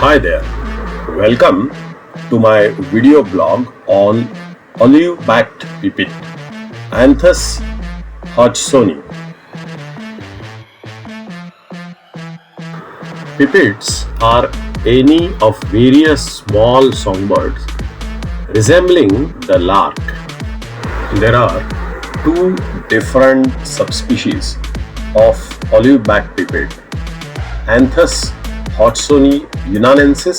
Hi there, welcome to my video blog on olive-backed pipit, Anthus hodgsoni. Pipits are any of various small songbirds resembling the lark. There are two different subspecies of olive-backed pipit, Anthus hodgsoni yunanensis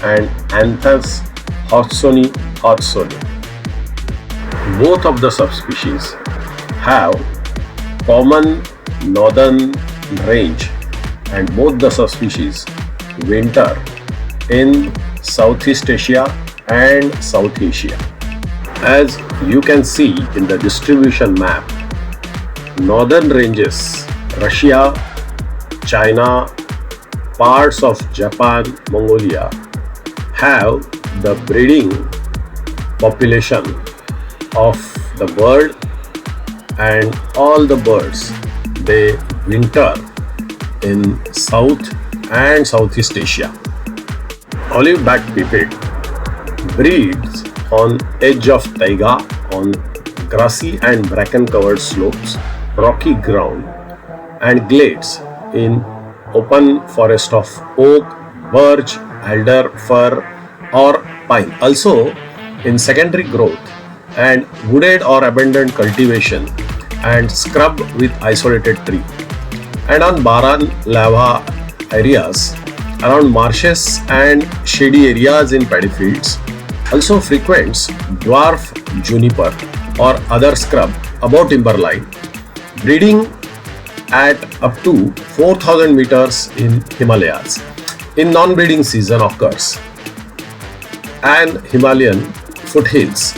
and Anthus hodgsoni hodgsoni. Both of the subspecies have common northern range and both the subspecies winter in Southeast Asia and South Asia. As you can see in the distribution map, northern ranges Russia, China, parts of Japan, Mongolia have the breeding population of the bird, and all the birds they winter in South and Southeast Asia. Olive-backed pipit breeds on edge of taiga on grassy and bracken covered slopes, rocky ground and glades in open forest of oak, birch, alder, fir or pine. Also in secondary growth and wooded or abandoned cultivation and scrub with isolated tree. And on barren lava areas around marshes and shady areas in paddy fields. Also frequents dwarf juniper or other scrub above timberline, breeding at up to 4,000 meters in Himalayas. In non-breeding season occurs and Himalayan foothills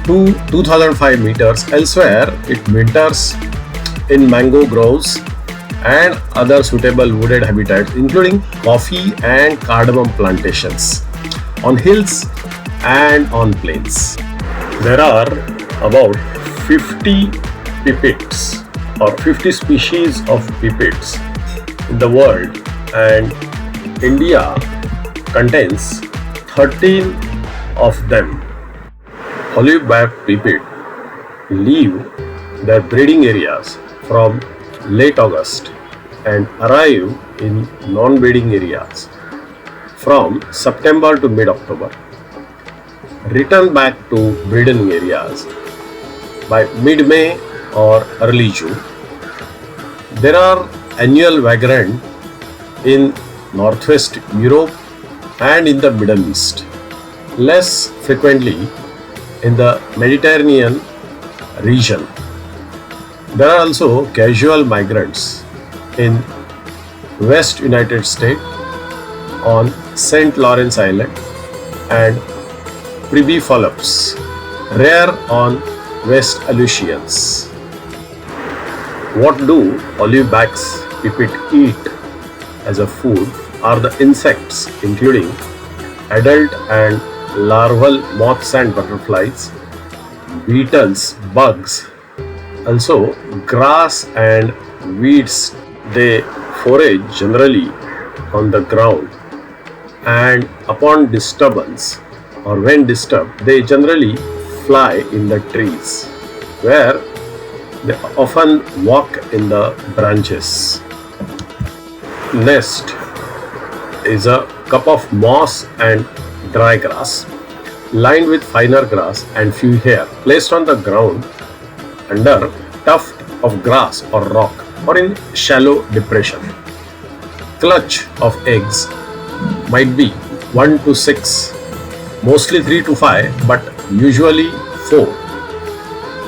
to 2005 meters. Elsewhere it winters in mango groves and other suitable wooded habitats including coffee and cardamom plantations on hills and on plains. There are about 50 pipits or 50 species of pipits in the world, and India contains 13 of them. Olive-backed pipit leave their breeding areas from late August and arrive in non-breeding areas from September to mid-October. Return back to breeding areas by mid-May or early June. There are annual vagrant in Northwest Europe and in the Middle East, less frequently in the Mediterranean region. There are also casual migrants in West United States, on St. Lawrence Island and Pribifolus, rare on West Aleutians. What do olive-backed pipit eat as a food are the insects including adult and larval moths and butterflies, beetles, bugs, also grass and weeds. They forage generally on the ground, and upon disturbance or when disturbed they generally fly in the trees where they often walk in the branches. Nest is a cup of moss and dry grass lined with finer grass and few hair placed on the ground under tuft of grass or rock or in shallow depression. Clutch of eggs might be 1 to 6, mostly 3 to 5, but usually 4.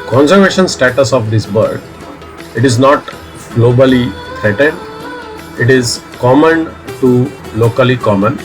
Conservation status of this bird: it is not globally threatened. It is common to locally common.